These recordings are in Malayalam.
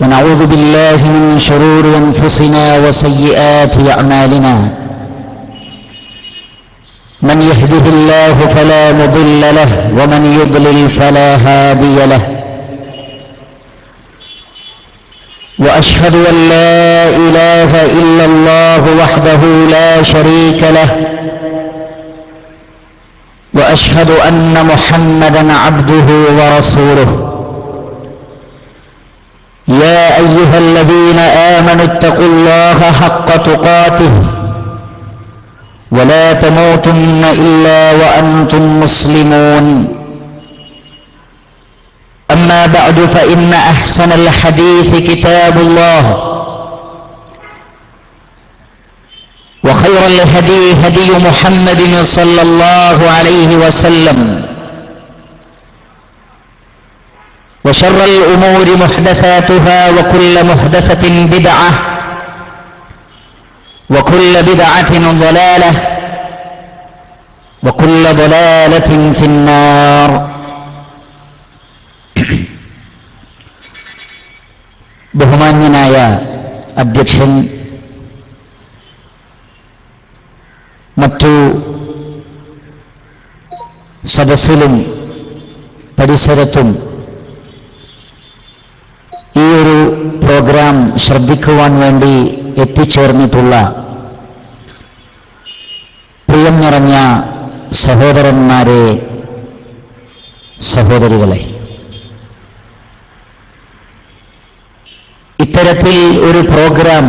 ونعوذ بالله من شرور أنفسنا وسيئات أعمالنا من يهده الله فلا مضل له ومن يضلل فلا هادي له وأشهد أن لا إله إلا الله وحده لا شريك له وأشهد أن محمدًا عبده ورسوله يا أيها الذين آمنوا اتقوا الله حق تقاته ولا تموتن إلا وأنتم مسلمون أما بعد فإن أحسن الحديث كتاب الله وخير الهدي هدي محمد صلى الله عليه وسلم وشر الأمور محدثاتها وكل محدثة بدعة وكل بدعة ضلالة وكل ضلالة في النار. ബഹുമാന്യനായ അധ്യക്ഷൻ, മറ്റു സദസ്സിലും പരിസരത്തും ഈ ഒരു പ്രോഗ്രാം ശ്രദ്ധിക്കുവാൻ വേണ്ടി എത്തിച്ചേർന്നിട്ടുള്ള പ്രിയം നിറഞ്ഞ സഹോദരന്മാരെ, സഹോദരികളെ, ഇത്തരത്തിൽ ഒരു പ്രോഗ്രാം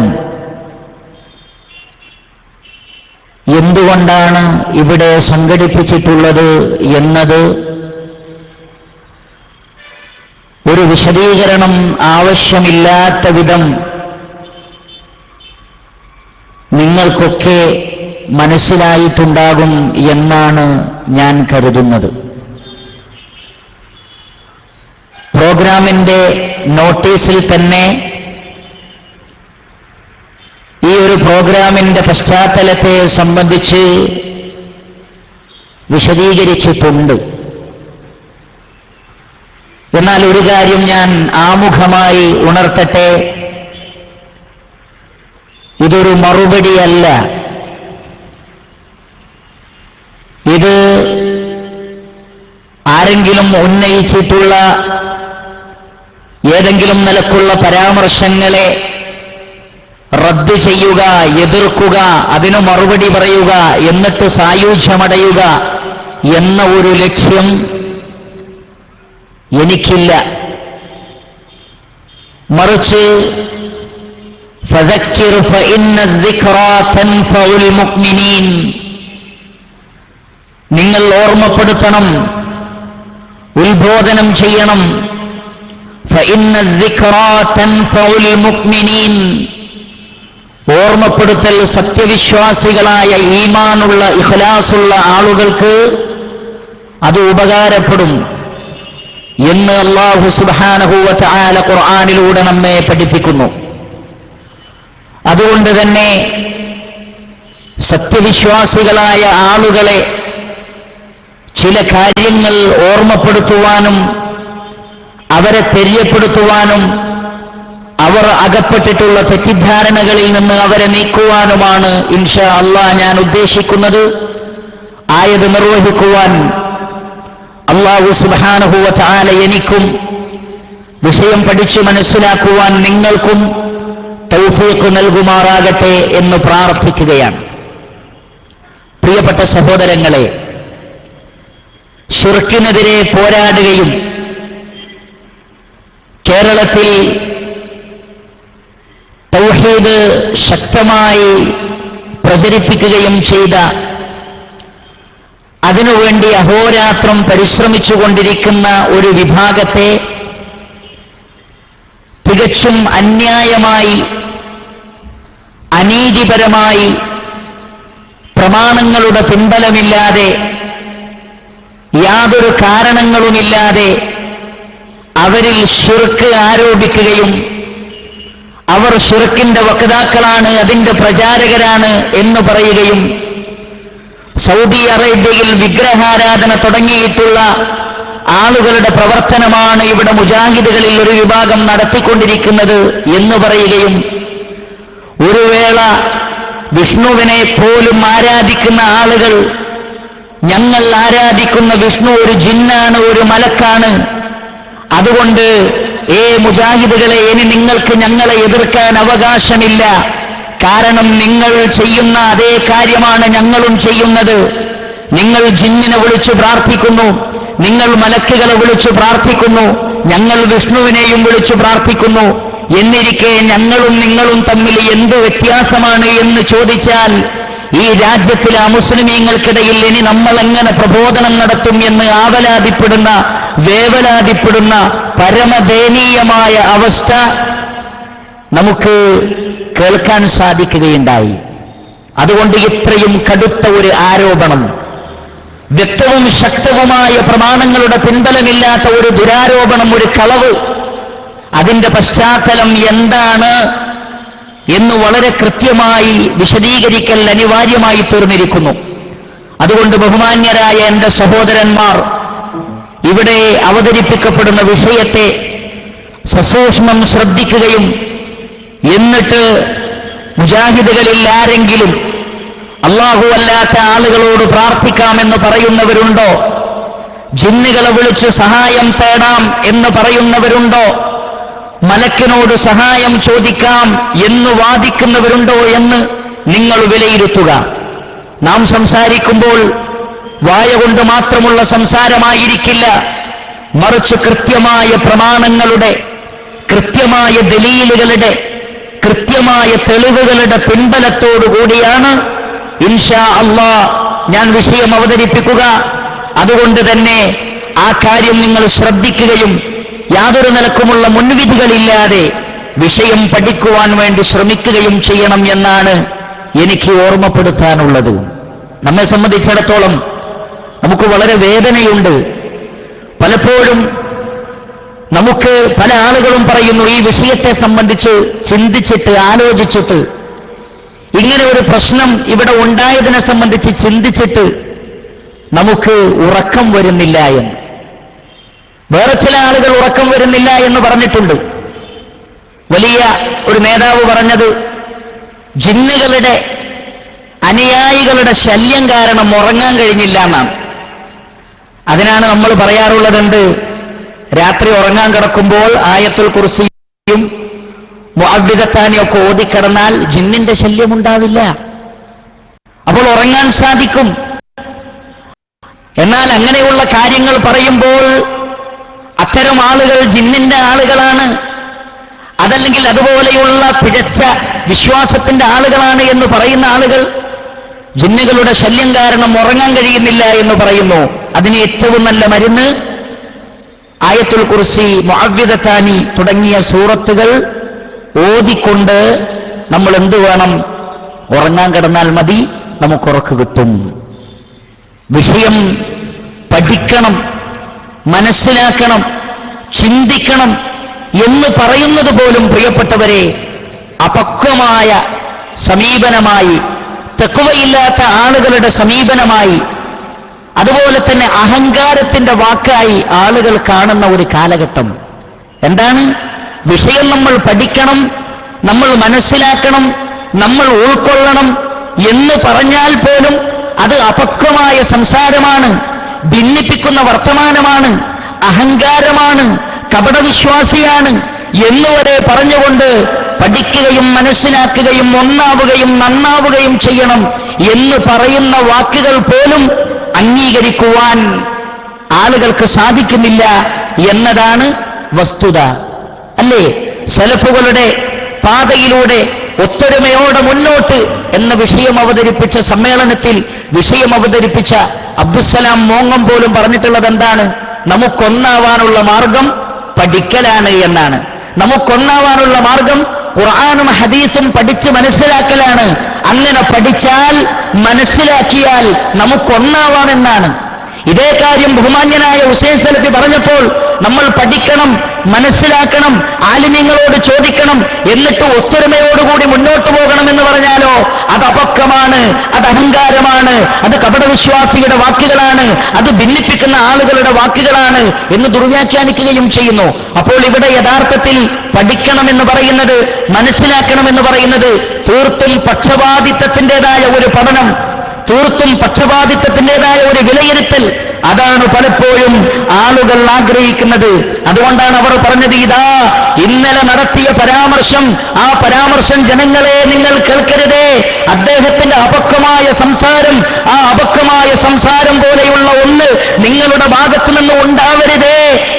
എന്തുകൊണ്ടാണ് ഇവിടെ സംഘടിപ്പിച്ചിട്ടുള്ളത് എന്നത് ഒരു വിശദീകരണം ആവശ്യമില്ലാത്ത വിധം നിങ്ങൾക്കൊക്കെ മനസ്സിലായിട്ടുണ്ടാകും എന്നാണ് ഞാൻ കരുതുന്നത്. പ്രോഗ്രാമിന്റെ നോട്ടീസിൽ തന്നെ ഈ ഒരു പ്രോഗ്രാമിന്റെ പശ്ചാത്തലത്തെ സംബന്ധിച്ച് വിശദീകരിച്ചിട്ടുണ്ട്. എന്നാൽ ഒരു കാര്യം ഞാൻ ആമുഖമായി ഉണർത്തട്ടെ, ഇതൊരു മറുപടിയല്ല. ഇത് ആരെങ്കിലും ഉന്നയിച്ചിട്ടുള്ള ഏതെങ്കിലും നിലക്കുള്ള പരാമർശങ്ങളെ റദ്ദ് ചെയ്യുക, എതിർക്കുക, അതിനു മറുപടി പറയുക, എന്നിട്ട് സായുജ്യമടയുക എന്ന ഒരു ലക്ഷ്യം എനിക്കില്ല. മറിച്ച് ഫദക്കിർ ഫഇന്ന الذിക്റാ തൻഫഉൽ മുഅ്മിനീൻ, നിങ്ങൾ ഓർമ്മപ്പെടുത്തണം, ഉത്ബോധനം ചെയ്യണം. ഫഇന്ന الذിക്റാ തൻഫഉൽ മുഅ്മിനീൻ, ഓർമ്മപ്പെടുത്തൽ സത്യവിശ്വാസികളായ ഈമാനുള്ള ഇഖ്ലാസുള്ള ആളുകൾക്ക് അത് ഉപകാരപ്പെടും എന്ന് അല്ലാഹു സുബ്ഹാനഹു വ തആല ഖുർആനിലൂടെ നമ്മെ പഠിപ്പിക്കുന്നു. അതുകൊണ്ട് തന്നെ സത്യവിശ്വാസികളായ ആളുകളെ ചില കാര്യങ്ങൾ ഓർമ്മപ്പെടുത്തുവാനും അവരെ തെര്യപ്പെടുത്തുവാനും അവർ അകപ്പെട്ടിട്ടുള്ള തെറ്റിദ്ധാരണകളിൽ നിന്ന് അവരെ നീക്കുവാനുമാണ് ഇൻഷാ അല്ലാഹ് ഞാൻ ഉദ്ദേശിക്കുന്നത്. ആയത് നിർവഹിക്കുവാൻ അല്ലാഹു സുബ്ഹാനഹു വ തആല എനിക്കും വിഷയം പഠിച്ചു മനസ്സിലാക്കുവാൻ നിങ്ങൾക്കും തൗഫീഖ് നൽകുമാറാകട്ടെ എന്ന് പ്രാർത്ഥിക്കുകയാണ്. പ്രിയപ്പെട്ട സഹോദരങ്ങളെ, ശിർക്കിനെതിരെ പോരാടുകയും കേരളത്തിൽ തൗഹീദ് ശക്തമായി പ്രചരിപ്പിക്കുകയും ചെയ്ത, അതിനുവേണ്ടി അഹോരാത്രം പരിശ്രമിച്ചുകൊണ്ടിരിക്കുന്ന ഒരു വിഭാഗത്തെ തികച്ചും അന്യായമായി, അനീതിപരമായി, പ്രമാണങ്ങളുടെ പിൻബലമില്ലാതെ, യാതൊരു കാരണങ്ങളുമില്ലാതെ അവരിൽ ശിർക്ക് ആരോപിക്കുകയും അവർ ശിർക്കിന്റെ വക്താക്കളാണ്, അതിന്റെ പ്രചാരകരാണ് എന്ന് പറയുകയും സൗദി അറേബ്യയിൽ വിഗ്രഹാരാധന തുടങ്ങിയിട്ടുള്ള ആളുകളുടെ പ്രവർത്തനമാണ് ഇവിടെ മുജാഹിദുകളിൽ ഒരു വിഭാഗം നടത്തിക്കൊണ്ടിരിക്കുന്നത് എന്ന് പറയുകയും, ഒരു വേള വിഷ്ണുവിനെ പോലും ആരാധിക്കുന്ന ആളുകൾ, ഞങ്ങൾ ആരാധിക്കുന്ന വിഷ്ണു ഒരു ജിന്നാണ്, ഒരു മലക്കാണ്, അതുകൊണ്ട് മുജാഹിദുകളെ ഇനി നിങ്ങൾക്ക് ഞങ്ങളെ എതിർക്കാൻ അവകാശമില്ല, കാരണം നിങ്ങൾ ചെയ്യുന്ന അതേ കാര്യമാണ് ഞങ്ങളും ചെയ്യുന്നത്. നിങ്ങൾ ജിന്നിനെ വിളിച്ചു പ്രാർത്ഥിക്കുന്നു, നിങ്ങൾ മലക്കുകളെ വിളിച്ചു പ്രാർത്ഥിക്കുന്നു, ഞങ്ങൾ വിഷ്ണുവിനെയും വിളിച്ചു പ്രാർത്ഥിക്കുന്നു. എന്നിരിക്കെ ഞങ്ങളും നിങ്ങളും തമ്മിൽ എന്ത് വ്യത്യാസമാണ് എന്ന് ചോദിച്ചാൽ, ഈ രാജ്യത്തിലെ അമുസ്ലിമീങ്ങൾക്കിടയിൽ ഇനി നമ്മൾ എങ്ങനെ പ്രബോധനം നടത്തും എന്ന് ആവലാതിപ്പെടുന്ന, വേവലാതിപ്പെടുന്ന പരമദയനീയമായ അവസ്ഥ നമുക്ക് കേൾക്കാൻ സാധിക്കുകയുണ്ടായി. അതുകൊണ്ട് ഇത്രയും കടുത്ത ഒരു ആരോപണം, വ്യക്തവും ശക്തവുമായ പ്രമാണങ്ങളുടെ പിൻബലമില്ലാത്ത ഒരു ദുരാരോപണം, ഒരു കളവ്, അതിന്റെ പശ്ചാത്തലം എന്താണ് എന്ന് വളരെ കൃത്യമായി വിശദീകരിക്കൽ അനിവാര്യമായി തീർന്നിരിക്കുന്നു. അതുകൊണ്ട് ബഹുമാന്യരായ എന്റെ സഹോദരന്മാർ, ഇവിടെ അവതരിപ്പിക്കപ്പെടുന്ന വിഷയത്തെ സസൂക്ഷ്മം ശ്രദ്ധിക്കുകയും, എന്നിട്ട് മുജാഹിദുകളിൽ ആരെങ്കിലും അല്ലാഹു അല്ലാത്ത ആളുകളോട് പ്രാർത്ഥിക്കാമെന്ന് പറയുന്നവരുണ്ടോ, ജിന്നുകളെ വിളിച്ച് സഹായം തേടാം എന്ന് പറയുന്നവരുണ്ടോ, മലക്കിനോട് സഹായം ചോദിക്കാം എന്ന് വാദിക്കുന്നവരുണ്ടോ എന്ന് നിങ്ങൾ വിലയിരുത്തുക. നാം സംസാരിക്കുമ്പോൾ വായ കൊണ്ട് മാത്രമുള്ള സംസാരമായിരിക്കില്ല, മറിച്ച് കൃത്യമായ പ്രമാണങ്ങളുടെ, കൃത്യമായ ദലീലുകളുടെ, കൃത്യമായ തെളിവുകളുടെ പിൻബലത്തോടുകൂടിയാണ് ഇൻഷാ അല്ലാഹ് ഞാൻ വിഷയം അവതരിപ്പിക്കുക. അതുകൊണ്ട് തന്നെ ആ കാര്യം നിങ്ങൾ ശ്രദ്ധിക്കുകയും യാതൊരു നിലക്കുമുള്ള മുൻവിധികളില്ലാതെ വിഷയം പഠിക്കുവാൻ വേണ്ടി ശ്രമിക്കുകയും ചെയ്യണം എന്നാണ് എനിക്ക് ഓർമ്മപ്പെടുത്താനുള്ളത്. നമ്മെ സംബന്ധിച്ചിടത്തോളം നമുക്ക് വളരെ വേദനയുണ്ട്. പലപ്പോഴും നമുക്ക് പല ആളുകളും പറയുന്നു, ഈ വിഷയത്തെ സംബന്ധിച്ച് ചിന്തിച്ചിട്ട്, ആലോചിച്ചിട്ട്, ഇങ്ങനെ ഒരു പ്രശ്നം ഇവിടെ ഉണ്ടായതിനെ സംബന്ധിച്ച് ചിന്തിച്ചിട്ട് നമുക്ക് ഉറക്കം വരുന്നില്ല എന്ന്. വേറെ ചില ആളുകൾ ഉറക്കം വരുന്നില്ല എന്ന് പറഞ്ഞിട്ടുണ്ട്. വലിയ ഒരു നേതാവ് പറഞ്ഞത്, ജിന്നുകളുടെ അനുയായികളുടെ ശല്യം കാരണം ഉറങ്ങാൻ കഴിഞ്ഞില്ല എന്നാണ്. അതിനാണ് നമ്മൾ പറയാറുള്ളതെന്ത്, രാത്രി ഉറങ്ങാൻ കിടക്കുമ്പോൾ ആയത്തുൽ കുർസിയും മുഅവ്വിദത്താനിയൊക്കെ ഓതിക്കിടന്നാൽ ജിന്നിന്റെ ശല്യം ഉണ്ടാവില്ല, അപ്പോൾ ഉറങ്ങാൻ സാധിക്കും. എന്നാൽ അങ്ങനെയുള്ള കാര്യങ്ങൾ പറയുമ്പോൾ അത്തരം ആളുകൾ ജിന്നിന്റെ ആളുകളാണ്, അതല്ലെങ്കിൽ അതുപോലെയുള്ള പിഴച്ച വിശ്വാസത്തിന്റെ ആളുകളാണ് എന്ന് പറയുന്ന ആളുകൾ ജിന്നുകളുടെ ശല്യം കാരണം ഉറങ്ങാൻ കഴിയുന്നില്ല എന്ന് പറയുന്നു. അതിന് ഏറ്റവും നല്ല മരുന്ന് ആയത്തുൽ കുർസി, മുഅവ്വിദത്താനി തുടങ്ങിയ സൂറത്തുകൾ ഓതിക്കൊണ്ട് നമ്മൾ എന്തു വേണം, ഉറങ്ങാൻ കിടന്നാൽ മതി, നമുക്ക് ഉറക്ക് കിട്ടും. വിഷയം പഠിക്കണം, മനസ്സിലാക്കണം, ചിന്തിക്കണം എന്ന് പറയുന്നത് പോലും പ്രിയപ്പെട്ടവരെ അപക്വമായ സമീപനമായി, തഖ്വയില്ലാത്ത ആളുകളുടെ സമീപനമായി, അതുപോലെ തന്നെ അഹങ്കാരത്തിന്റെ വാക്കായി ആളുകൾ കാണുന്ന ഒരു കാലഘട്ടം. എന്താണ് വിഷയം? നമ്മൾ പഠിക്കണം, നമ്മൾ മനസ്സിലാക്കണം, നമ്മൾ ഉൾക്കൊള്ളണം എന്ന് പറഞ്ഞാൽ പോലും അത് അപക്വമായ സംസാരമാണ്, ഭിന്നിപ്പിക്കുന്ന വർത്തമാനമാണ്, അഹങ്കാരമാണ്, കപടവിശ്വാസിയാണ് എന്നുവരെ പറഞ്ഞുകൊണ്ട് പഠിക്കുകയും മനസ്സിലാക്കുകയും ഒന്നാവുകയും നന്നാവുകയും ചെയ്യണം എന്ന് പറയുന്ന വാക്കുകൾ പോലും അംഗീകരിക്കുവാൻ ആളുകൾക്ക് സാധിക്കുന്നില്ല എന്നതാണ് വസ്തുത. അല്ലേ? സലഫുകളുടെ പാതയിലൂടെ ഒത്തൊരുമയോടെ മുന്നോട്ട് എന്ന വിഷയം അവതരിപ്പിച്ച സമ്മേളനത്തിൽ വിഷയം അവതരിപ്പിച്ച അബ്ദുസ്സലാം മോങ്ങം പോലും പറഞ്ഞിട്ടുള്ളത് എന്താണ്? നമുക്കൊന്നാവാനുള്ള മാർഗം പഠിക്കലാണ് എന്നാണ്. നമുക്കൊന്നാവാനുള്ള മാർഗം ഖുർആനും ഹദീസും പഠിച്ച് മനസ്സിലാക്കലാണ്. അങ്ങനെ പഠിച്ചാൽ, മനസ്സിലാക്കിയാൽ നമുക്കൊന്നാവാമെന്നാണ്. ഇതേ കാര്യം ബഹുമാന്യനായ ഹുസൈൻ സലഫി പറഞ്ഞപ്പോൾ നമ്മൾ പഠിക്കണം, മനസ്സിലാക്കണം, ആലിമീങ്ങളോട് ചോദിക്കണം, എന്നിട്ട് ഒത്തൊരുമയോടുകൂടി മുന്നോട്ട് പോകണം എന്ന് പറഞ്ഞാലോ അത് അപക്വമാണ്, അത് അഹങ്കാരമാണ്, അത് കപടവിശ്വാസിയുടെ വാക്കുകളാണ്, അത് ഭിന്നിപ്പിക്കുന്ന ആളുകളുടെ വാക്കുകളാണ് എന്ന് ദുർവ്യാഖ്യാനിക്കുകയും ചെയ്യുന്നു. അപ്പോൾ ഇവിടെ യഥാർത്ഥത്തിൽ പഠിക്കണമെന്ന് പറയുന്നത്, മനസ്സിലാക്കണമെന്ന് പറയുന്നത് തീർത്തും പക്ഷപാതിത്വത്തിൻ്റെതായ ഒരു പഠനം, തീർത്തും പക്ഷപാതിത്വത്തിൻ്റെതായ ഒരു വിലയിരുത്തൽ, അതാണ് പലപ്പോഴും ആളുകൾ ആഗ്രഹിക്കുന്നത്. അതുകൊണ്ടാണ് അവർ പറഞ്ഞത്, ഇതാ ഇന്നലെ നടത്തിയ പരാമർശം, ആ പരാമർശം ജനങ്ങളെ നിങ്ങൾ കേൾക്കരുതേ, അദ്ദേഹത്തിന്റെ അപക്വമായ സംസാരം, ആ അപക്വമായ സംസാരം പോലെയുള്ള ഒന്ന് നിങ്ങളുടെ ഭാഗത്തു നിന്ന് ഉണ്ടാവരുതേ,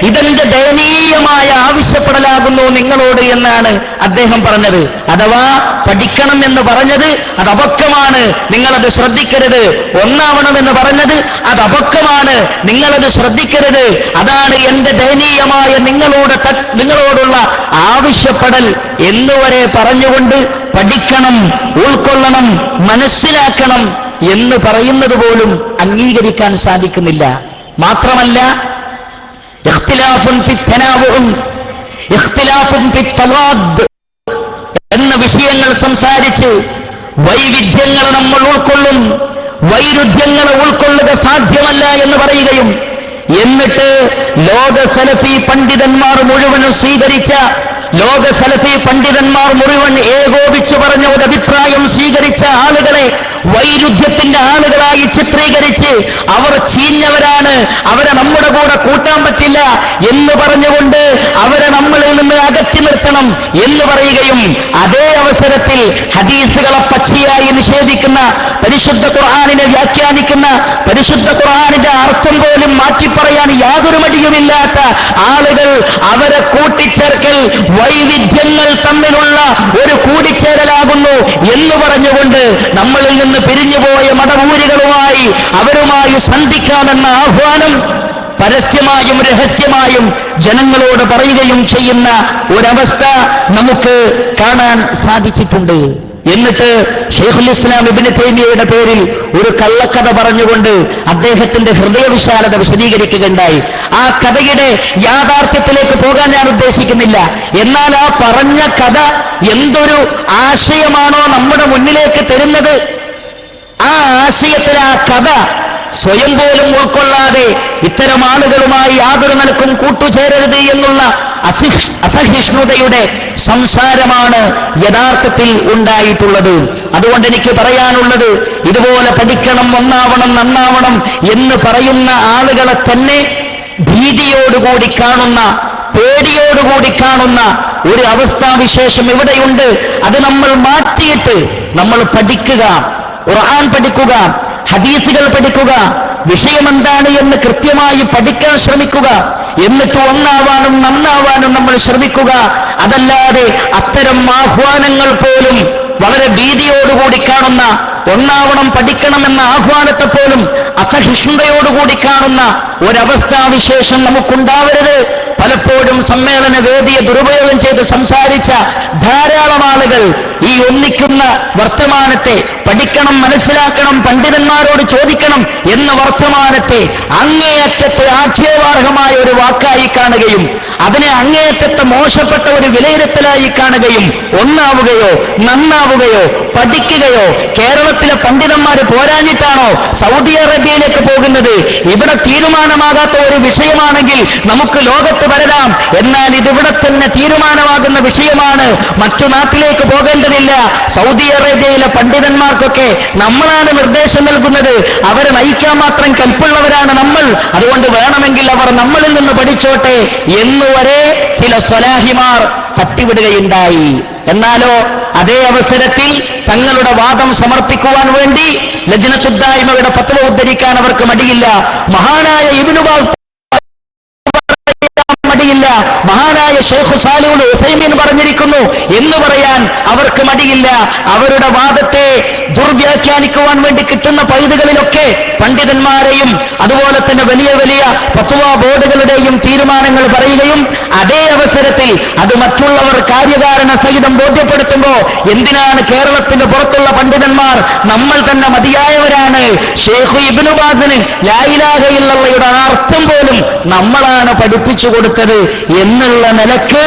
ഇതെന്റെ ദയനീയമായ ആവശ്യപ്പെടലാകുന്നു നിങ്ങളോട് എന്നാണ് അദ്ദേഹം പറഞ്ഞത്. അഥവാ പഠിക്കണം എന്ന് പറഞ്ഞത് അത് അപക്വമാണ്, നിങ്ങളത് ശ്രദ്ധിക്കരുത്. ഒന്നാവണമെന്ന് പറഞ്ഞത് അത് അപക്വമാണ്, നിങ്ങളത് ശ്രദ്ധിക്കരുത്. അതാണ് എന്റെ ദയനീയമായ നിങ്ങളോടുള്ള ആവശ്യപ്പെടൽ എന്നുവരെ പറഞ്ഞുകൊണ്ട് പഠിക്കണം, ഉൾക്കൊള്ളണം, മനസ്സിലാക്കണം എന്ന് പറയുന്നത് പോലും അംഗീകരിക്കാൻ സാധിക്കുന്നില്ല. മാത്രമല്ല, ഇഖ്തിലാഫുൻ ഫി തനാവുഉൻ, ഇഖ്തിലാഫുൻ ഫി തവാദ് എന്ന വിഷയങ്ങൾ സംസാരിച്ച് വൈവിധ്യങ്ങൾ നമ്മൾ ഉൾക്കൊള്ളും, വൈരുദ്ധ്യങ്ങൾ ഉൾക്കൊള്ളുക സാധ്യമല്ല എന്ന് പറയുകയും, എന്നിട്ട് ലോക സലഫി പണ്ഡിതന്മാർ മുഴുവനും സ്വീകരിച്ച, ലോക സലഫി പണ്ഡിതന്മാർ മുഴുവൻ ഏകോപിച്ചു പറഞ്ഞ ഒരു അഭിപ്രായം സ്വീകരിച്ച ആളുകളെ വൈരുദ്ധ്യത്തിന്റെ ആളുകളായി ചിത്രീകരിച്ച് അവർ ചീഞ്ഞവരാണ്, അവരെ നമ്മുടെ കൂടെ കൂട്ടാൻ പറ്റില്ല എന്ന് പറഞ്ഞുകൊണ്ട് അവരെ നമ്മളിൽ നിന്ന് അകറ്റി നിർത്തണം എന്ന് പറയുകയും, അതേ അവസരത്തിൽ ഹദീസുകളെ പച്ചയായി നിഷേധിക്കുന്ന, പരിശുദ്ധ ഖുർആനിനെ വ്യാഖ്യാനിക്കുന്ന, പരിശുദ്ധ ഖുർആനിന്റെ അർത്ഥം പോലും മാറ്റിപ്പറയാൻ യാതൊരു മടിയുമില്ലാത്ത ആളുകൾ, അവരെ കൂട്ടിച്ചേർക്കൽ വൈവിധ്യങ്ങൾ തമ്മിലുള്ള ഒരു കൂടിച്ചേരലാകുന്നു എന്ന് പറഞ്ഞുകൊണ്ട് നമ്മളിൽ നിന്ന് പിരിഞ്ഞുപോയ മടവൂരികളുമായി അവരുമായി സന്ധിക്കാമെന്ന ആഹ്വാനം പരസ്യമായും രഹസ്യമായും ജനങ്ങളോട് പറയുകയും ചെയ്യുന്ന ഒരവസ്ഥ നമുക്ക് കാണാൻ സാധിച്ചിട്ടുണ്ട്. എന്നിട്ട് ശൈഖുൽ ഇസ്ലാം ഇബ്നു തൈമിയ്യയുടെ പേരിൽ ഒരു കള്ളക്കഥ പറഞ്ഞുകൊണ്ട് അദ്ദേഹത്തിന്റെ ഹൃദയവിശാലത വിശദീകരിക്കുകയുണ്ടായി. ആ കഥയുടെ യാഥാർത്ഥ്യത്തിലേക്ക് പോകാൻ ഞാൻ ഉദ്ദേശിക്കുന്നില്ല. എന്നാൽ ആ പറഞ്ഞ കഥ എന്തൊരു ആശയമാണോ നമ്മുടെ മുന്നിലേക്ക് തരുന്നത്, ആ ആശയത്തിൽ ആ കഥ സ്വയം പോലും ഉൾക്കൊള്ളാതെ ഇത്തരം ആളുകളുമായി യാതൊരു നിലക്കും കൂട്ടുചേരരുത് എന്നുള്ള അസഹിഷ്ണുതയുടെ സംസാരമാണ് യഥാർത്ഥത്തിൽ ഉണ്ടായിട്ടുള്ളത്. അതുകൊണ്ട് എനിക്ക് പറയാനുള്ളത്, ഇതുപോലെ പഠിക്കണം, ഒന്നാവണം, നന്നാവണം എന്ന് പറയുന്ന ആളുകളെ തന്നെ ഭീതിയോടുകൂടി കാണുന്ന, പേടിയോടുകൂടി കാണുന്ന ഒരു അവസ്ഥാവിശേഷം ഇവിടെയുണ്ട്. അത് നമ്മൾ മാറ്റിയിട്ട് നമ്മൾ പഠിക്കുക, ഖുർആൻ പഠിക്കുക, ഹദീസുകൾ പഠിക്കുക, വിഷയമെന്താണ് എന്ന് കൃത്യമായി പഠിക്കാൻ ശ്രമിക്കുക, എന്നിട്ട് ഒന്നാവാനും നന്നാവാനും നമ്മൾ ശ്രമിക്കുക. അതല്ലാതെ അത്തരം ആഹ്വാനങ്ങൾ പോലും വളരെ ഭീതിയോടുകൂടി കാണുന്ന, ഒന്നാവണം പഠിക്കണമെന്ന ആഹ്വാനത്തെ പോലും അസഹിഷ്ണുതയോടുകൂടി കാണുന്ന ഒരവസ്ഥാവിശേഷം നമുക്കുണ്ടാവരുത്. പലപ്പോഴും സമ്മേളന വേദിയെ ദുരുപയോഗം ചെയ്ത് സംസാരിച്ച ധാരാളം ആളുകൾ ഈ ഒന്നിക്കുന്ന വർത്തമാനത്തെ, പഠിക്കണം, മനസ്സിലാക്കണം, പണ്ഡിതന്മാരോട് ചോദിക്കണം എന്ന വർത്തമാനത്തെ അങ്ങേയറ്റത്തെ ആക്ഷേപാർഹമായ ഒരു വാക്കായി കാണുകയും അതിനെ അങ്ങേയറ്റത്തെ മോശപ്പെട്ട ഒരു വിലയിരുത്തലായി കാണുകയും, ഒന്നാവുകയോ നന്നാവുകയോ പഠിക്കുകയോ, കേരളത്തിലെ പണ്ഡിതന്മാർ പോരാഞ്ഞിട്ടാണോ സൗദി അറേബ്യയിലേക്ക് പോകുന്നത്, ഇവിടെ തീരുമാനമാകാത്ത ഒരു വിഷയമാണെങ്കിൽ നമുക്ക് ലോകത്ത് വരാം, എന്നാൽ ഇതിവിടെ തന്നെ തീരുമാനമാകുന്ന വിഷയമാണ്, മറ്റു നാട്ടിലേക്ക് പോകേണ്ടതില്ല, സൗദി അറേബ്യയിലെ പണ്ഡിതന്മാർക്കൊക്കെ നമ്മളാണ് നിർദ്ദേശം നൽകുന്നത്, അവരെ നയിക്കാൻ മാത്രം കൽപ്പുള്ളവരാണ് നമ്മൾ, അതുകൊണ്ട് വേണമെങ്കിൽ അവർ നമ്മളിൽ നിന്ന് പഠിച്ചോട്ടെ എന്നുവരെ ചില സ്വലാഹിമാർ തട്ടിവിടുകയുണ്ടായി. എന്നാലോ അതേ അവസരത്തിൽ തങ്ങളുടെ വാദം സമർപ്പിക്കുവാൻ വേണ്ടി ലജ്നത്തുദ്ദായിമയുടെ ഫത്വ ഉദ്ധരിക്കാൻ അവർക്ക് മടിയില്ല. മഹാനായ ഇബ്നു ബാസ് മടിയില്ല, മഹാനായ ശൈഖ് സാലിഹുൽ ഉസൈമീൻ പറഞ്ഞിരിക്കുന്നു എന്ന് പറയാൻ അവർക്ക് മടിയില്ല. അവരുടെ വാദത്തെ ദുർവ്യാഖ്യാനിക്കുവാൻ വേണ്ടി കിട്ടുന്ന പഴുതുകളിലൊക്കെ പണ്ഡിതന്മാരെയും അതുപോലെ തന്നെ വലിയ വലിയ ഫത്വ ബോർഡുകളുടെയും തീരുമാനങ്ങൾ പറയുകയും, അതേ അവസരത്തിൽ അത് മറ്റുള്ളവർ കാര്യകാരണ സഹിതം ബോധ്യപ്പെടുത്തുമ്പോൾ എന്തിനാണ് കേരളത്തിന്റെ പുറത്തുള്ള പണ്ഡിതന്മാർ, നമ്മൾ തന്നെ മതിയായവരാണ്, ശൈഖ് ഇബ്നു ബാസിന് ലാ ഇലാഹ ഇല്ലല്ലാഹയുടെ അർത്ഥം പോലും നമ്മളാണ് പഠിപ്പിച്ചു കൊടുത്തത് എന്നുള്ള നിലക്ക്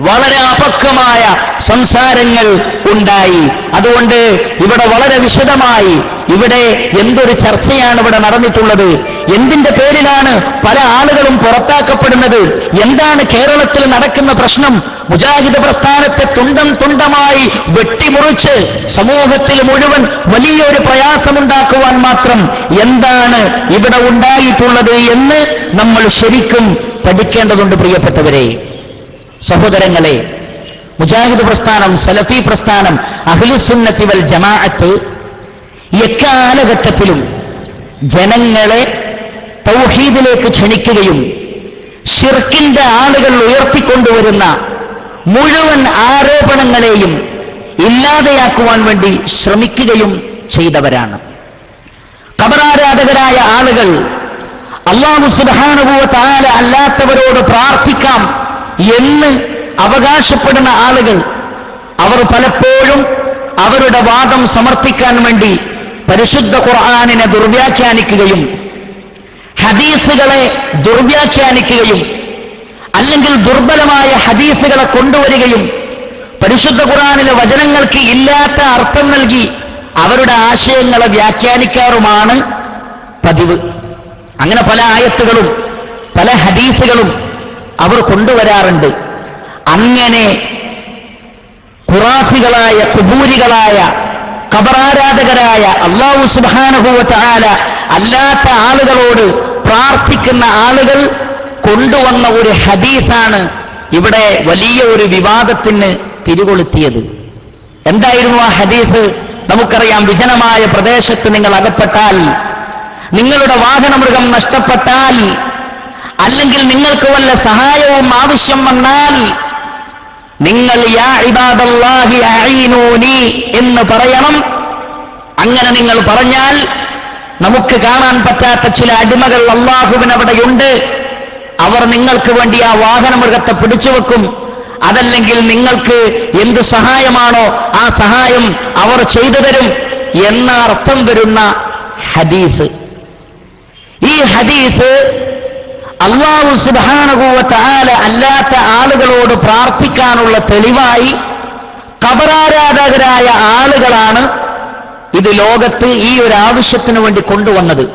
വളരെ അപക്വമായ സംസാരങ്ങൾ ഉണ്ടായി. അതുകൊണ്ട് ഇവിടെ വളരെ വിശദമായി ഇവിടെ എന്തൊരു ചർച്ചയാണ് ഇവിടെ നടന്നിട്ടുള്ളത്, എന്തിന്റെ പേരിലാണ് പല ആളുകളും പുറത്താക്കപ്പെടുന്നത്, എന്താണ് കേരളത്തിൽ നടക്കുന്ന പ്രശ്നം, മുജാഹിദ് പ്രസ്ഥാനത്തെ തുണ്ടം തുണ്ടമായി വെട്ടിമുറിച്ച് സമൂഹത്തിൽ മുഴുവൻ വലിയൊരു പ്രയാസമുണ്ടാക്കുവാൻ മാത്രം എന്താണ് ഇവിടെ ഉണ്ടായിട്ടുള്ളത് എന്ന് നമ്മൾ ശരിക്കും പഠിക്കേണ്ടതുണ്ട്. പ്രിയപ്പെട്ടവരെ, സഹോദരങ്ങളെ, മുജാഹിദ് പ്രസ്ഥാനം, സലഫി പ്രസ്ഥാനം, അഹ്ലുസുന്നത്തി വൽ ജമാഅത്ത് എക്കാലഘട്ടത്തിലും ജനങ്ങളെ തൗഹീദിലേക്ക് ക്ഷണിക്കുകയും ശിർക്കിന്റെ ആളുകൾ ഉയർത്തിക്കൊണ്ടുവരുന്ന മുഴുവൻ ആരോപണങ്ങളെയും ഇല്ലാതെയാക്കുവാൻ വേണ്ടി ശ്രമിക്കുകയും ചെയ്തവരാണ്. ഖബറാരാധകരായ ആളുകൾ അല്ലാഹു സുബ്ഹാനഹു വ തആല അല്ലാത്തവരോട് പ്രാർത്ഥിക്കാം എന്ന് അവകാശപ്പെടുന്ന ആളുകൾ, അവർ പലപ്പോഴും അവരുടെ വാദം സമർത്ഥിക്കാൻ വേണ്ടി പരിശുദ്ധ ഖുർആനിനെ ദുർവ്യാഖ്യാനിക്കുകയും ഹദീസുകളെ ദുർവ്യാഖ്യാനിക്കുകയും അല്ലെങ്കിൽ ദുർബലമായ ഹദീസുകളെ കൊണ്ടുവരികയും പരിശുദ്ധ ഖുർആനിലെ വചനങ്ങൾക്ക് ഇല്ലാത്ത അർത്ഥം നൽകി അവരുടെ ആശയങ്ങളെ വ്യാഖ്യാനിക്കാറുമാണ് പതിവ്. അങ്ങനെ പല ആയത്തുകളും പല ഹദീസുകളും അവർ കൊണ്ടുവരാറുണ്ട്. അങ്ങനെ ഖുറാഫികളായ, ഖുബൂരികളായ, ഖബറാരാധകരായ, അല്ലാഹു സുബ്ഹാനഹു വ തആല അല്ലാത്ത ആളുകളോട് പ്രാർത്ഥിക്കുന്ന ആളുകൾ കൊണ്ടുവന്ന ഒരു ഹദീസാണ് ഇവിടെ വലിയ ഒരു വിവാദത്തിന് തിരികൊളുത്തിയത്. എന്തായിരുന്നു ആ ഹദീസ്? നമുക്കറിയാം, വിജനമായ പ്രദേശത്ത് നിങ്ങൾ അകപ്പെട്ടാൽ, നിങ്ങളുടെ വാഹനമൃഗം നഷ്ടപ്പെട്ടാൽ, അല്ലെങ്കിൽ നിങ്ങൾക്ക് വല്ല സഹായവും ആവശ്യം വന്നാൽ നിങ്ങൾ യാ ഇബാദല്ലാഹി അഈനൂനി എന്ന് പറയണം. അങ്ങനെ നിങ്ങൾ പറഞ്ഞാൽ നമുക്ക് കാണാൻ പറ്റാത്ത ചില അടിമകൾ അല്ലാഹുവിന് അവിടെയുണ്ട്, അവർ നിങ്ങൾക്ക് വേണ്ടി ആ വാഹനമൃഗത്തെ പിടിച്ചു വെക്കും. അതല്ലെങ്കിൽ നിങ്ങൾക്ക് എന്തു സഹായമാണോ ആ സഹായം അവർ ചെയ്തു തരും എന്ന അർത്ഥം വരുന്ന ഹദീസ്. ഈ ഹദീസ് അല്ലാഹു സുബ്ഹാനഹു വ തആല അല്ലാത്ത ആളുകളോട് പ്രാർത്ഥിക്കാനുള്ള തെളിവായി ഖബറാരാധകരായ ആളുകളാണ് ഇത് ലോകത്ത് ഈ ഒരു ആവശ്യത്തിന് വേണ്ടി കൊണ്ടുവന്നത്.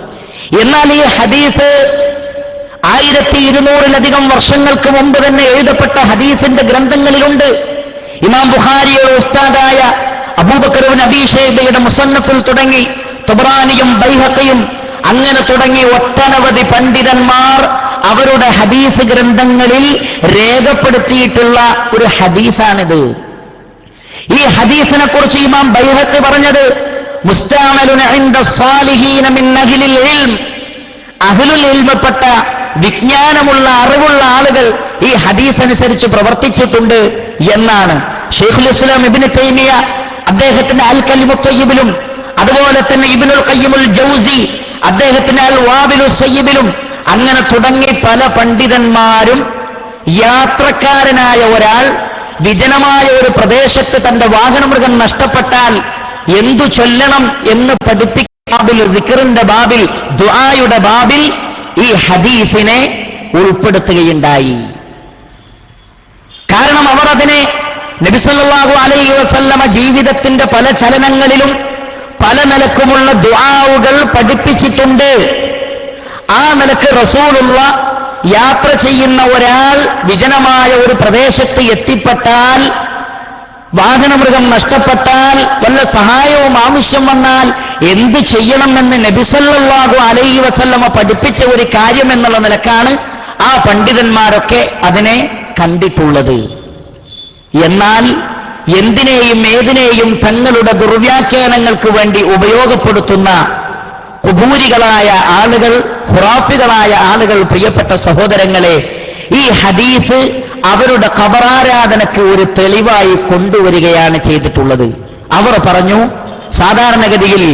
എന്നാൽ ഈ ഹദീസ് 1200-ലധികം വർഷങ്ങൾക്ക് മുമ്പ് തന്നെ എഴുതപ്പെട്ട ഹദീസിന്റെ ഗ്രന്ഥങ്ങളിലുണ്ട്. ഇമാം ബുഖാരിയുടെ ഉസ്താദായ അബൂബക്കർ ഇബ്നു അബീ ശൈബയുടെ മുസന്നഫിൽ തുടങ്ങി തബറാനിയും ബൈഹഖിയും അങ്ങനെ തുടങ്ങി ഒട്ടനവധി പണ്ഡിതന്മാർ അവരുടെ ഹദീസ് ഗ്രന്ഥങ്ങളിൽ രേഖപ്പെടുത്തിയിട്ടുള്ള ഒരു ഹദീസാണിത്. ഈ ഹദീസിനെ കുറിച്ച് ഇമാം ബൈഹഖി പറഞ്ഞത് മുസ്തഅമലുന ഇൻദ സ്വാലിഹീന മിൻ അഹ്ലിൽ ഇൽം, അഹ്ലുൽ ഇൽമപ്പെട്ട വിജ്ഞാനമുള്ള അറിവുള്ള ആളുകൾ ഈ ഹദീസ് അനുസരിച്ച് പ്രവർത്തിച്ചിട്ടുണ്ട് എന്നാണ്. ശൈഖുൽ ഇസ്ലാം ഇബ്നു തൈമിയ അദ്ദേഹത്തിന്റെ അൽ കലിമുത് തയ്യിബിലും അതുപോലെ തന്നെ ഇബ്നുൽ ഖയ്യിമുൽ ജൗസി അദ്ദേഹത്തിന്റെ അൽ വാബിലുസ് സയ്യിബിലും അങ്ങനെ തുടങ്ങി പല പണ്ഡിതന്മാരും യാത്രക്കാരനായ ഒരാൾ വിജനമായ ഒരു പ്രദേശത്ത് തന്റെ വാഹനമൃഗം നഷ്ടപ്പെട്ടാൽ എന്തു ചൊല്ലണം എന്ന് പഠിപ്പിക്കുന്ന ദിക്റിന്റെ ബാബിൽ, ദുആയുടെ ബാബിൽ ഈ ഹദീസിനെ ഉൾപ്പെടുത്തുകയുണ്ടായി. കാരണം അവർ അതിനെ നബി സല്ലല്ലാഹു അലൈഹി വസല്ലമ ജീവിതത്തിന്റെ പല ചലനങ്ങളിലും പല നിലക്കുമുള്ള ദുആകൾ പഠിപ്പിച്ചിട്ടുണ്ട്. ആ നിലക്ക് റസൂലുള്ള യാത്ര ചെയ്യുന്ന ഒരാൾ വിജനമായ ഒരു പ്രദേശത്ത് എത്തിപ്പെട്ടാൽ, വാഹനമൃഗം നഷ്ടപ്പെട്ടാൽ, വല്ല സഹായവും ആവശ്യം വന്നാൽ എന്തു ചെയ്യണമെന്ന് നബി സല്ലല്ലാഹു അലൈഹി വസല്ലമ പഠിപ്പിച്ച ഒരു കാര്യം എന്നുള്ള നിലക്കാണ് ആ പണ്ഡിതന്മാരൊക്കെ അതിനെ കണ്ടിട്ടുള്ളത്. എന്നാൽ എന്തിനേയും ഏതിനേയും തങ്ങളുടെ ദുർവ്യാഖ്യാനങ്ങൾക്ക് വേണ്ടി ഉപയോഗപ്പെടുത്തുന്ന ഖുബൂരികളായ ആളുകൾ, ഖുറാഫികളായ ആളുകൾ, പ്രിയപ്പെട്ട സഹോദരങ്ങളെ, ഈ ഹദീസ് അവരുടെ ഖബറാരാധനക്ക് ഒരു തെളിവായി കൊണ്ടുവരികയാണ് ചെയ്തിട്ടുള്ളത്. അവർ പറഞ്ഞു, സാധാരണഗതിയിൽ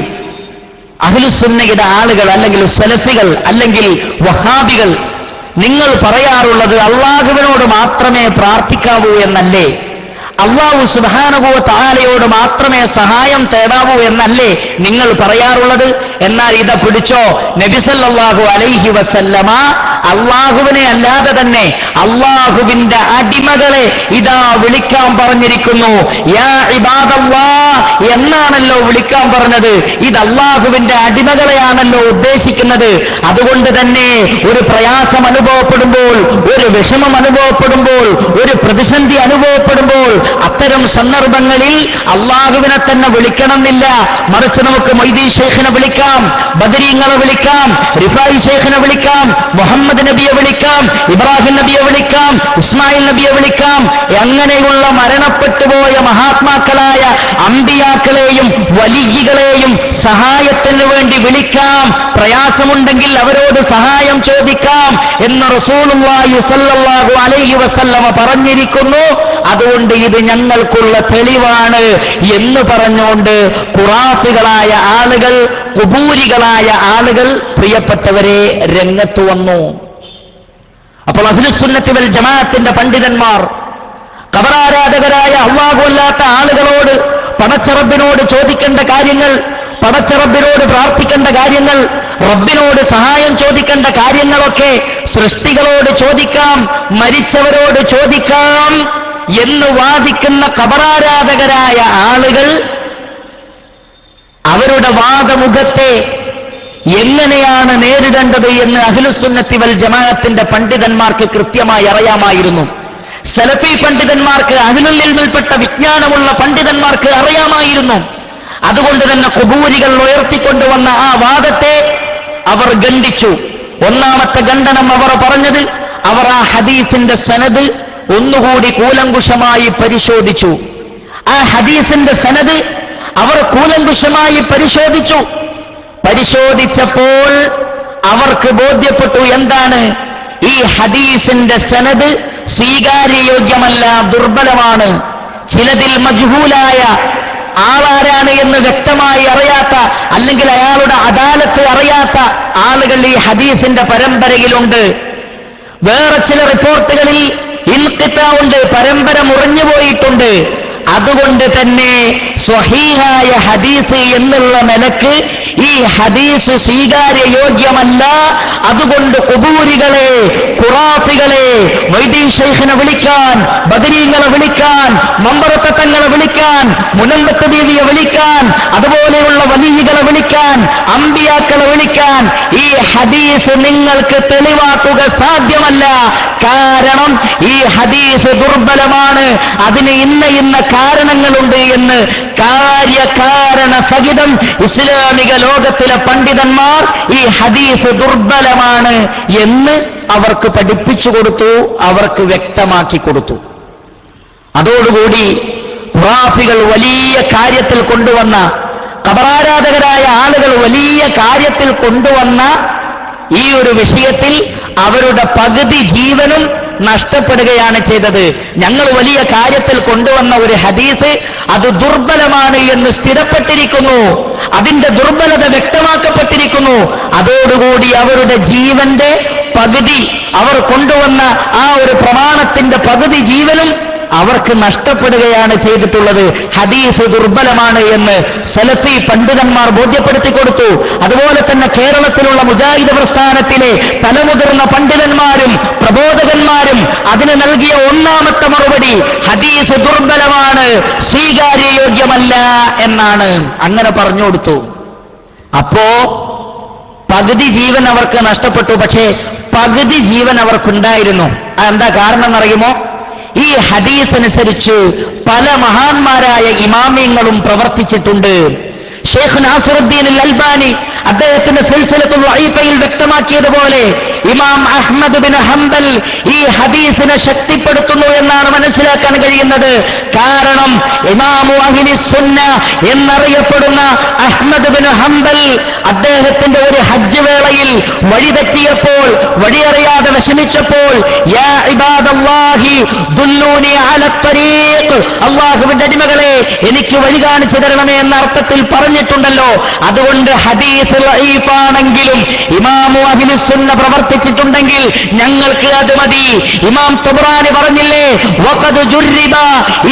അഹ്ലുസുന്നയുടെ ആളുകൾ അല്ലെങ്കിൽ സലഫികൾ അല്ലെങ്കിൽ വഹാബികൾ നിങ്ങൾ പറയാറുള്ളത് അള്ളാഹുവിനോട് മാത്രമേ പ്രാർത്ഥിക്കാവൂ എന്നല്ലേ? അല്ലാഹു സുബ്ഹാനഹു വ തആലയോട് മാത്രമേ സഹായം തേടാവൂ എന്നല്ലേ നിങ്ങൾ പറയാറുള്ളത്? എന്നാൽ ഇത പിടിച്ചോ, നബി സല്ലല്ലാഹു അലൈഹി വസല്ലമ അള്ളാഹുവിനെ അല്ലാതെ തന്നെ അള്ളാഹുവിന്റെ അടിമകളെ ഇതാ വിളിക്കാൻ പറഞ്ഞിരിക്കുന്നു. യാ ഇബാദല്ലാഹ് എന്നാണല്ലോ വിളിക്കാൻ പറഞ്ഞത്. ഇത് അള്ളാഹുവിന്റെ അടിമകളെയാണല്ലോ ഉദ്ദേശിക്കുന്നത്. അതുകൊണ്ട് തന്നെ ഒരു പ്രയാസം അനുഭവപ്പെടുമ്പോൾ, ഒരു വിഷമം അനുഭവപ്പെടുമ്പോൾ, ഒരു പ്രതിസന്ധി അനുഭവപ്പെടുമ്പോൾ അത്തരം സന്ദർഭങ്ങളിൽ അള്ളാഹുവിനെ തന്നെ വിളിക്കണമെന്നില്ല. മറിച്ച് നമുക്ക് മൊയ്തീൻ ശൈഖിനെ വിളിക്കാം, ബദരീങ്ങളെ വിളിക്കാം, റിഫായി ശൈഖിനെ വിളിക്കാം, മുഹമ്മദ് നബിയെ വിളിക്കാം, ഇബ്രാഹിം നബിയെ വിളിക്കാം, ഇസ്മായിൽ നബിയെ വിളിക്കാം. അങ്ങനെയുള്ള മരണപ്പെട്ടുപോയ മഹാത്മാക്കളായ അമ്പിയാക്കളെയും വലിയ്യികളെയും സഹായത്തിന് വേണ്ടി വിളിക്കാം. പ്രയാസമുണ്ടെങ്കിൽ അവരോട് സഹായം ചോദിക്കാം എന്ന് റസൂലുള്ളാഹി സ്വല്ലല്ലാഹു അലൈഹി വസല്ലമ പറഞ്ഞിരിക്കുന്നു. അതുകൊണ്ട് ഇത് ഞങ്ങൾക്കുള്ള തെളിവാണ് എന്ന് പറഞ്ഞുകൊണ്ട് ഖുറാഫികളായ ആളുകൾ, ഖുബൂരികളായ ആളുകൾ പ്രിയപ്പെട്ടവരെ രംഗത്ത് വന്നു. അപ്പോൾ അഹ്ലുസുന്നത്തി വൽ ജമാഅത്തിന്റെ പണ്ഡിതന്മാർ ഖബറാരാധകരായ അല്ലാഹു അല്ലാത്ത ആളുകളോട് പടച്ചറബിനോട് ചോദിക്കേണ്ട കാര്യങ്ങൾ, പടച്ചറബിനോട് പ്രാർത്ഥിക്കേണ്ട കാര്യങ്ങൾ, റബ്ബിനോട് സഹായം ചോദിക്കേണ്ട കാര്യങ്ങളൊക്കെ സൃഷ്ടികളോട് ചോദിക്കാം, മരിച്ചവരോട് ചോദിക്കാം എന്ന് വാദിക്കുന്ന ഖബറാരാധകരായ ആളുകൾ അവരുടെ വാദമുഖത്തെ എങ്ങനെയാണ് നേരിടേണ്ടത് എന്ന് അഹ്ലുസുന്നത്തി വൽ ജമാഅത്തിന്റെ പണ്ഡിതന്മാർക്ക് കൃത്യമായി അറിയാമായിരുന്നു. സലഫി പണ്ഡിതന്മാർക്ക്, അഹ്ലുൽ ഇൽമിൽപ്പെട്ട വിജ്ഞാനമുള്ള പണ്ഡിതന്മാർക്ക് അറിയാമായിരുന്നു. അതുകൊണ്ട് തന്നെ ഖുബൂരികൾ ഉയർത്തിക്കൊണ്ടുവന്ന ആ വാദത്തെ അവർ ഖണ്ഡിച്ചു. ഒന്നാമത്തെ ഖണ്ഡനം അവർ പറഞ്ഞത്, അവർ ആ ഹദീസിന്റെ സനദ് ഒന്നുകൂടി കൂലങ്കുഷമായി പരിശോധിച്ചു. ആ ഹദീസിന്റെ സനദ് അവർ കൂലങ്കുഷമായി പരിശോധിച്ചു. പരിശോധിച്ചപ്പോൾ അവർക്ക് ബോധ്യപ്പെട്ടു എന്താണ്? ഈ ഹദീസിന്റെ സനദ് സ്വീകാര്യയോഗ്യമല്ല, ദുർബലമാണ്. ചിലതിൽ മജ്ഹൂലായ ആളാരാണ് എന്ന് വ്യക്തമായി അറിയാത്ത, അല്ലെങ്കിൽ അയാളുടെ അദാലത്ത് അറിയാത്ത ആളുകൾ ഈ ഹദീസിന്റെ പരമ്പരയിലുണ്ട്. വേറെ ചില റിപ്പോർട്ടുകളിൽ ഇൻഖിതാ ഉണ്ട്, പരമ്പര മുറിഞ്ഞുപോയിട്ടുണ്ട്. അതുകൊണ്ട് തന്നെ സ്വഹീഹായ ഹദീസ് എന്നുള്ള നിലക്ക് ഈ ഹദീസ് സ്വീകാര്യയോഗ്യമല്ല. അതുകൊണ്ട് ഖുബൂരികളെ, ഖുറാഫികളെ, മൊയ്തീൻ ശൈഖിനെ വിളിക്കാൻ, ബദരീങ്ങളെ വിളിക്കാൻ, മമ്പറത്തെ തങ്ങളെ വിളിക്കാൻ, മുനമ്പത്ത് ബീവിയെ വിളിക്കാൻ, അതുപോലെയുള്ള വലിയ്യികളെ വിളിക്കാൻ, അമ്പിയാക്കളെ വിളിക്കാൻ ഈ ഹദീസ് നിങ്ങൾക്ക് തെളിവാക്കുക സാധ്യമല്ല. കാരണം ഈ ഹദീസ് ദുർബലമാണ്. അതിന് ഇന്ന കാരണങ്ങളുണ്ട് എന്ന് കാര്യകാരണ സഹിതം ഇസ്ലാമിക ലോകത്തിലെ പണ്ഡിതന്മാർ ഈ ഹദീസ് ദുർബലമാണ് എന്ന് അവർക്ക് പഠിപ്പിച്ചു കൊടുത്തു, അവർക്ക് വ്യക്തമാക്കി കൊടുത്തു. അതോടുകൂടി ഖുറാഫികൾ വലിയ കാര്യത്തിൽ കൊണ്ടുവന്ന, ഖബറാരാധകരായ ആളുകൾ വലിയ കാര്യത്തിൽ കൊണ്ടുവന്ന ഈ ഒരു വിഷയത്തിൽ അവരുടെ പകുതി ജീവനും നഷ്ടപ്പെടുകയാണ് ചെയ്തത്. ഞങ്ങൾ വലിയ കാര്യത്തിൽ കൊണ്ടുവന്ന ഒരു ഹദീസ് അത് ദുർബലമാണ് എന്ന് സ്ഥിരപ്പെട്ടിരിക്കുന്നു, അതിന്റെ ദുർബലത വ്യക്തമാക്കപ്പെട്ടിരിക്കുന്നു. അതോടുകൂടി അവരുടെ ജീവന്റെ പകുതി, അവർ കൊണ്ടുവന്ന ആ ഒരു പ്രമാണത്തിന്റെ പകുതി ജീവനും അവർക്ക് നഷ്ടപ്പെടുകയാണ് ചെയ്തിട്ടുള്ളത്. ഹദീസ് ദുർബലമാണ് എന്ന് സലഫി പണ്ഡിതന്മാർ ബോധ്യപ്പെടുത്തി കൊടുത്തു. അതുപോലെ തന്നെ കേരളത്തിലുള്ള മുജാഹിദ് പ്രസ്ഥാനത്തിലെ തലമുതിർന്ന പണ്ഡിതന്മാരും പ്രബോധകന്മാരും അതിന് നൽകിയ ഒന്നാമത്തെ മറുപടി ഹദീസ് ദുർബലമാണ്, സ്വീകാര്യയോഗ്യമല്ല എന്നാണ്. അങ്ങനെ പറഞ്ഞു കൊടുത്തു. അപ്പോ പകുതി ജീവൻ അവർക്ക് നഷ്ടപ്പെട്ടു, പക്ഷേ പകുതി ജീവൻ അവർക്കുണ്ടായിരുന്നു. അതെന്താ കാരണം എന്നറിയുമോ? ഈ ഹദീസ് അനുസരിച്ച് പല മഹാന്മാരായ ഇമാമിയങ്ങളും പ്രവർത്തിച്ചിട്ടുണ്ട്. ഷെയ്ഖ് നാസിറുദ്ദീൻ അൽബാനി അദ്ദേഹത്തിന്റെ സിൽസിലത്തുൽ വഈഫയിൽ വ്യക്തമാക്കിയതുപോലെ ഇമാം അഹ്മദ് ബിൻ ഹംബൽ ഈ ഹദീസിനെ ശക്തിപ്പെടുത്തുന്നു എന്നാണ് മനസ്സിലാക്കാൻ കഴിയുന്നത്. കാരണം ഇമാമു അഹ്ലി സുന്ന എന്നറിയപ്പെടുന്ന അഹ്മദ് ബിൻ ഹംബൽ അദ്ദേഹത്തിന്റെ ഒരു ഹജ്ജ് വേളയിൽ വഴിതെറ്റിയപ്പോൾ, വഴിയറിയാതെ വിഷമിച്ചപ്പോൾ, യാ ഇബാദല്ലാഹി ദുല്ലൂനി അല ത്വരീഖ്, അല്ലാഹുവിന്റെ അടിമകളെ എനിക്ക് വഴി കാണിച്ചു തരണമേ എന്ന അർത്ഥത്തിൽ പറഞ്ഞിട്ടുണ്ടല്ലോ. അതുകൊണ്ട് ഹദീസ് ലഈഫാണെങ്കിലും ഇമാമു അഹ്ലുസുന്ന പ്രവർത്തിച്ചിട്ടുണ്ടെങ്കിൽ ഞങ്ങൾക്ക് അത് മതി. ഇമാം തബ്റാനി പറഞ്ഞില്ലേ, വഖദ് ജുർരിബ,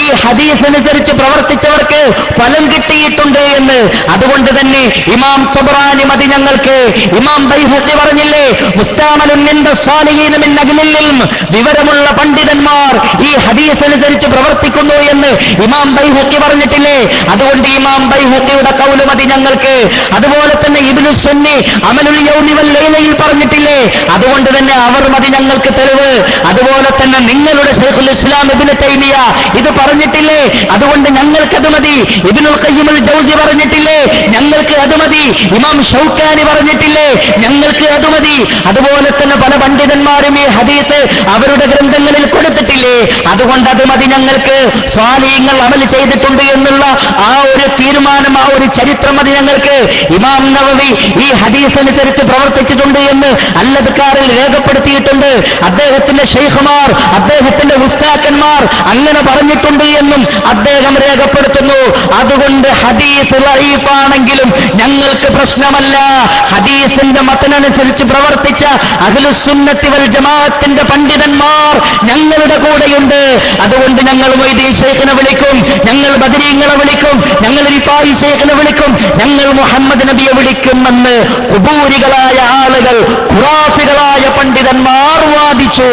ഈ ഹദീസ് അനുസരിച്ച് പ്രവർത്തിച്ചവർക്ക് ഫലം കിട്ടിയിട്ടുണ്ട് എന്ന്. അതുകൊണ്ട് തന്നെ ഇമാം തബ്റാനി മതി ഞങ്ങൾക്ക്. ഇമാം ബൈഹഖി പറഞ്ഞില്ലേ, മുസ്താമലുൻ മിൻ സ്വാലിഹീന മിൻ അഹ്ലിൽ ഇൽം, വിവരമുള്ള പണ്ഡിതന്മാർ ഈ ഹദീസ് അനുസരിച്ച് പ്രവർത്തിക്കുന്നു എന്ന് ഇമാം ബൈഹഖി പറഞ്ഞിട്ടില്ലേ. അതുകൊണ്ട് ഇമാം ബൈഹഖിയുടെ ഖൗല് മതി ഞങ്ങൾക്ക്. അതുപോലെ തന്നെ ഇബ്നു സുന്നി അമലുൽ യൗമി വൽ ലൈലയിൽ പറഞ്ഞിട്ടില്ലേ, അതുകൊണ്ട് തന്നെ അവർ മതി ഞങ്ങൾക്ക് തെളിവ്. അതുപോലെ തന്നെ നിങ്ങളുടെ ശൈഖുൽ ഇസ്ലാം ഇബ്നു തൈമിയ ഇത് പറഞ്ഞിട്ടില്ലേ, അതുകൊണ്ട് ഞങ്ങൾക്ക് അത് മതി. ഇബ്നുൽ ഖയ്യിം അൽ ജൗസി പറഞ്ഞിട്ടില്ലേ, ഞങ്ങൾക്ക് അത് മതി. ഇമാം ഷൗക്കാനി പറഞ്ഞിട്ടില്ലേ, ഞങ്ങൾക്ക് അത് മതി. അതുപോലെ തന്നെ പല പണ്ഡിതന്മാരും ഈ ഹദീസ് അവരുടെ ഗ്രന്ഥങ്ങളിൽ കൊടുത്തിട്ടില്ലേ, അതുകൊണ്ട് അത് മതി ഞങ്ങൾക്ക്. സ്വാലിഹീങ്ങൾ അമൽ ചെയ്തിട്ടുണ്ട് എന്നുള്ള ആ ഒരു തീരുമാനം, ആ ഒരു ചരിത്രം മതി ഞങ്ങൾക്ക്. ഇമാം നവവി ഈ ഹദീസ് അനുസരിച്ച് പ്രവർത്തിച്ചിട്ടുണ്ട് എന്ന് അൽ-അദ്കാറിൽ രേഖപ്പെടുത്തിയിട്ടുണ്ട്. അദ്ദേഹത്തിന്റെ ശൈഖുമാർ, അദ്ദേഹത്തിന്റെ ഉസ്താദന്മാർ അങ്ങനെ പറഞ്ഞിട്ടുണ്ട് എന്നും അദ്ദേഹം രേഖപ്പെടുത്തുന്നു. അതുകൊണ്ട് ഹദീസ് ലഈഫാണെങ്കിലും ഞങ്ങൾക്ക് പ്രശ്നമല്ല. ഹദീസിന്റെ മതനനുസരിച്ച് പ്രവർത്തിച്ച അഹ്ലുസുന്നത്തി വൽ ജമാഅത്തിന്റെ പണ്ഡിതന്മാർ ഞങ്ങളുടെ കൂടെയുണ്ട്. അതുകൊണ്ട് ഞങ്ങൾ മൊയ്‌ദി ശൈഖിനെ വിളിക്കും, ഞങ്ങൾ ബദരീങ്ങളെ വിളിക്കും, ഞങ്ങൾ റിഫായി ശൈഖിനെ വിളിക്കും, ഞങ്ങൾ മുഹമ്മദ് നബിയെ വിളിക്കുമെന്ന് ഖുബൂരികളായ ആളുകൾ, ഖുറാഫികളായ പണ്ഡിതന്മാർ വാദിച്ചു.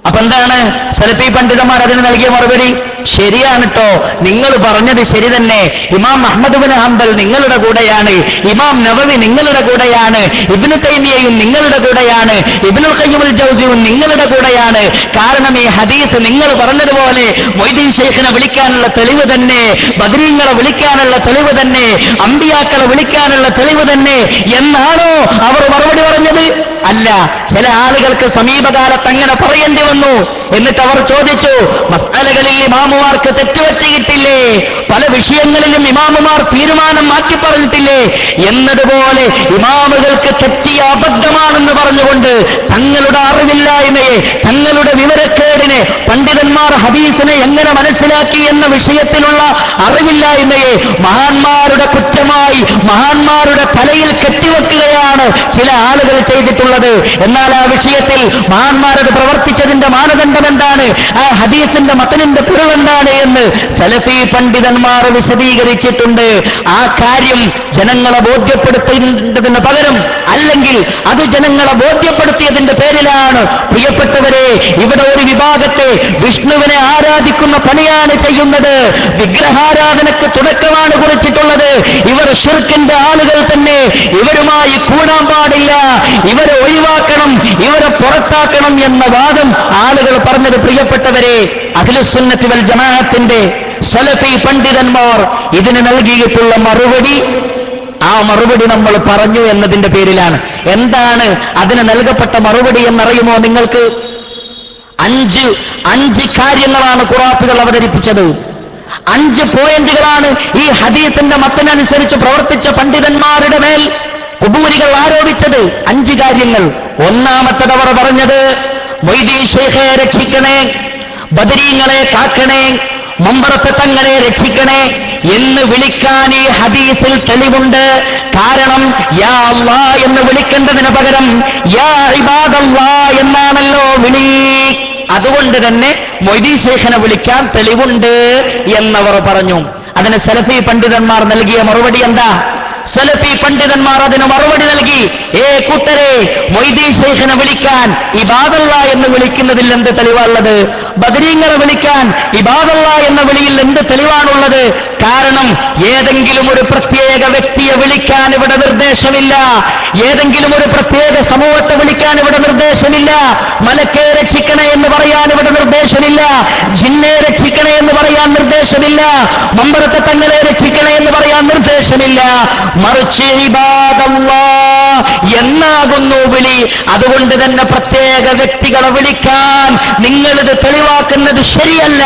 അപ്പൊ എന്താണ് സലഫി പണ്ഡിതന്മാർ അതിന് നൽകിയ മറുപടി? ശരിയാണ് ട്ടോ, നിങ്ങൾ പറഞ്ഞത് ശരി തന്നെ. ഇമാം അഹ്മദ് ഇബ്നു ഹംബൽ നിങ്ങളുടെ കൂടെയാണ്, ഇമാം നവവി നിങ്ങളുടെ കൂടെയാണ്, ഇബ്നു തൈമിയയും നിങ്ങളുടെ കൂടെയാണ്, ഇബ്നുൽ ഖയ്യിം അൽ ജൗസിയും നിങ്ങളുടെ കൂടെയാണ്. കാരണം ഈ ഹദീസ് നിങ്ങൾ പറഞ്ഞതുപോലെ മൊയ്‌ദീൻ ശൈഖിനെ വിളിക്കാനുള്ള തെളിവ് തന്നെ, ബദരീങ്ങളെ വിളിക്കാനുള്ള തെളിവ് തന്നെ, അമ്പിയാക്കളെ വിളിക്കാനുള്ള തെളിവ് തന്നെ എന്നാണോ അവർ മറുപടി പറഞ്ഞത്? അല്ല. ചില ആളുകൾക്ക് സമീപകാലത്ത് അങ്ങനെ പറയേണ്ടി വന്നു. എന്നിട്ട് അവർ ചോദിച്ചു, മസ്അലകളിൽ ഇമാമുമാർക്ക് തെറ്റുപറ്റിയിട്ടില്ലേ, പല വിഷയങ്ങളിലും ഇമാമുമാർ തീരുമാനം മാറ്റി പറഞ്ഞിട്ടില്ലേ എന്നതുപോലെ ഇമാമുകൾക്ക് തെറ്റിയ അബദ്ധമാണെന്ന് പറഞ്ഞുകൊണ്ട് തങ്ങളുടെ അറിവില്ലായ്മയെ, തങ്ങളുടെ വിവരക്കേടിനെ, പണ്ഡിതന്മാർ ഹദീസിനെ എങ്ങനെ മനസ്സിലാക്കി എന്ന വിഷയത്തിലുള്ള അറിവില്ലായ്മയെ മഹാന്മാരുടെ കുറ്റമായി മഹാന്മാരുടെ തലയിൽ കെട്ടിവെക്കുകയാണ് ചില ആളുകൾ ചെയ്തിട്ടുള്ളത്. എന്നാൽ ആ വിഷയത്തിൽ മഹാന്മാരത് പ്രവർത്തിച്ചതിന്റെ മാനദണ്ഡം എന്താണ്, ആ ഹദീസിന്റെ മതനിന്റെ പിറവെന്താണ് എന്ന് സലഫി പണ്ഡിതന്മാർ വിശദീകരിച്ചിട്ടുണ്ട്. ആ കാര്യം ജനങ്ങളെ ബോധ്യപ്പെടുത്തേണ്ടതിന് പകരം, അല്ലെങ്കിൽ അത് ജനങ്ങളെ ബോധ്യപ്പെടുത്തിയതിന്റെ പേരിലാണ് പ്രിയപ്പെട്ടവരെ ഇവിടെ ഒരു വിഭാഗത്തെ വിഷ്ണുവിനെ ആരാധിക്കുന്ന പണിയാണ് ചെയ്യുന്നത്, വിഗ്രഹാരാധനക്ക് തുടക്കമാണ് കുറിച്ചിട്ടുള്ളത്. ഇവർ ശിർക്കിന്റെ ആളുകൾ തന്നെ, ഇവരുമായി കൂടാൻ പാടില്ല, ഇവരെ ഒഴിവാക്കണം, ഇവരെ പുറത്താക്കണം എന്ന വാദം ആളുകൾ പറഞ്ഞത് പ്രിയപ്പെട്ടവരെ അഹ്ലുസുന്നത്തി വൽ ജമാഅത്തിന്റെ സലഫി പണ്ഡിതന്മാർ ഇതിന് നൽകിയിട്ടുള്ള മറുപടി, ആ മറുപടി നമ്മൾ പറഞ്ഞു എന്നതിന്റെ പേരിലാണ്. എന്താണ് അതിന് നൽകപ്പെട്ട മറുപടി എന്നറിയുമോ നിങ്ങൾക്ക്? അഞ്ച് കാര്യങ്ങളാണ് ഖുറാഫികൾ അവതരിപ്പിച്ചത്. 5 പോയിന്റുകളാണ് ഈ ഹദീസിന്റെ മതനനുസരിച്ച് പ്രവർത്തിച്ച പണ്ഡിതന്മാരുടെ മേൽ ഖുബൂരികൾ ആരോപിച്ചത്. 5 കാര്യങ്ങൾ. ഒന്നാമത്തത് അവർ പറഞ്ഞത്, മൊയ്‌ദീൻ ശൈഖെ രക്ഷിക്കണേ, ബദരീങ്ങളെ കാക്കണേ, മമ്പറത്തെ തങ്ങളെ രക്ഷിക്കണേ എന്ന് വിളിക്കാൻ ഈ ഹദീസിൽ തെളിവുണ്ട്. കാരണം യാ അല്ലാഹ് എന്ന് വിളിക്കേണ്ടതിന് പകരം യാ ഇബാദല്ലാഹ് എന്നാണല്ലോ വിളി. അതുകൊണ്ട് തന്നെ മൊയ്‌ദീൻ ശൈഖിനെ വിളിക്കാൻ തെളിവുണ്ട് എന്നവർ പറഞ്ഞു. അതിന് സലഫി പണ്ഡിതന്മാർ നൽകിയ മറുപടി എന്താ? സലഫി പണ്ഡിതന്മാർ അതിന് മറുപടി നൽകി, കൂട്ടരെ, മൊയ്‌ദീൻ ശൈഖിനെ വിളിക്കാൻ ഇബാദല്ലാഹ് എന്ന് വിളിക്കുന്നതിൽ എന്ത് തെളിവാണുള്ളത്? ബദരീങ്ങളെ വിളിക്കാൻ ഇബാദല്ലാഹ് എന്ന വിളിയിൽ എന്ത് തെളിവാണുള്ളത്? കാരണം ഏതെങ്കിലും ഒരു പ്രത്യേക വ്യക്തിയെ വിളിക്കാൻ ഇവിടെ നിർദ്ദേശമില്ല, ഏതെങ്കിലും ഒരു പ്രത്യേക സമൂഹത്തെ വിളിക്കാൻ ഇവിടെ നിർദ്ദേശമില്ല, മലക്കെ രക്ഷിക്കണേ എന്ന് പറയാൻ ഇവിടെ നിർദ്ദേശമില്ല, ജിന്നെ രക്ഷിക്കണേ എന്ന് പറയാൻ നിർദ്ദേശമില്ല, മമ്പറത്തെ തങ്ങളെ രക്ഷിക്കണേ എന്ന് പറയാൻ നിർദ്ദേശമില്ല. മറിച്ച് ഇബാദല്ലാഹ് എന്നാകുന്നു വിളി. അതുകൊണ്ട് തന്നെ പ്രത്യേക വ്യക്തികളെ വിളിക്കാൻ നിങ്ങളിത് തെളിവാക്കുന്നത് ശരിയല്ല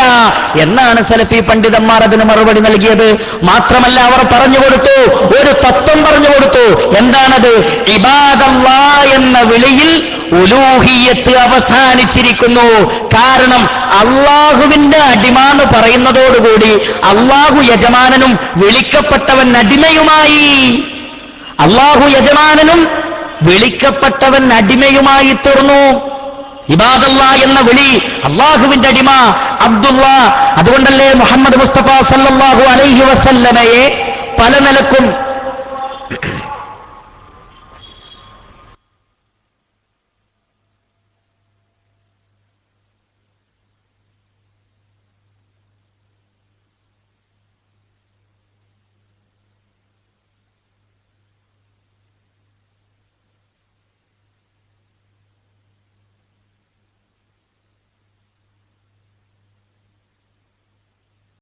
എന്നാണ് സലഫി പണ്ഡിതന്മാർ അതിന് മറുപടി നൽകിയത്. മാത്രമല്ല അവർ പറഞ്ഞു കൊടുത്തു, ഒരു തത്വം പറഞ്ഞു കൊടുത്തു. എന്താണത്? ഇബാദല്ലാഹ് എന്ന വിളിയിൽ ഉലൂഹിയത്ത് അവസാനിച്ചിരിക്കുന്നു. കാരണം അള്ളാഹുവിന്റെ അടിമ എന്ന് പറയുന്നതോടുകൂടി അള്ളാഹു യജമാനനും വിളിക്കപ്പെട്ടവൻ അടിമയുമായി. അള്ളാഹു യജമാനനും വിളിക്കപ്പെട്ടവൻ അടിമയുമായി തീർന്നു. ഇബാദല്ലാഹ് എന്ന വിളി, അള്ളാഹുവിന്റെ അടിമ അബ്ദുല്ലാ. അതുകൊണ്ടല്ലേ മുഹമ്മദ് മുസ്തഫ സല്ലല്ലാഹു അലൈഹി വസല്ലമയെ പല നിലക്കും